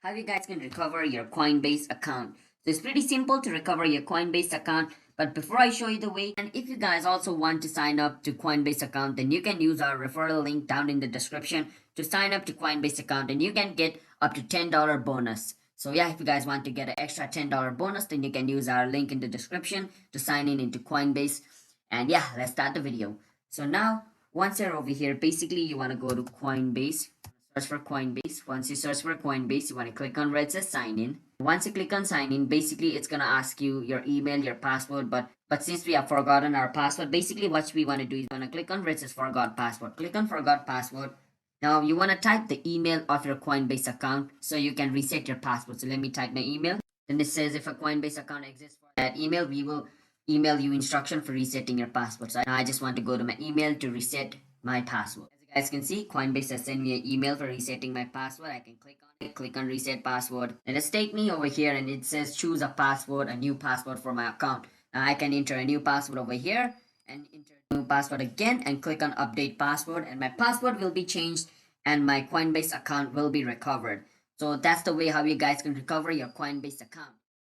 how you guys can recover your Coinbase account. So it's pretty simple to recover your Coinbase account. But before I show you the way, and if you guys also want to sign up to Coinbase account, then you can use our referral link down in the description to sign up to Coinbase account, and you can get up to $10 bonus. So yeah, if you guys want to get an extra $10 bonus, then you can use our link in the description to sign in into Coinbase. And yeah, let's start the video. So now, once you're over here, basically you want to go to Coinbase. Search for Coinbase. Once you search for Coinbase, you want to click on where it says sign in. Once you click on sign in, basically it's gonna ask you your email, your password, but since we have forgotten our password, basically what we want to do is want to click on where it says forgot password. Click on forgot password. Now you want to type the email of your Coinbase account so you can reset your password. So let me type my email. Then it says if a Coinbase account exists for that email, we will email you instruction for resetting your password. So now I just want to go to my email to reset my password. As you guys can see, Coinbase has sent me an email for resetting my password. I can click on it, click on reset password, and it's take me over here and it says choose a password, a new password for my account. Now I can enter a new password over here and enter a new password again and click on update password, and my password will be changed and my Coinbase account will be recovered. So that's the way how you guys can recover your Coinbase account.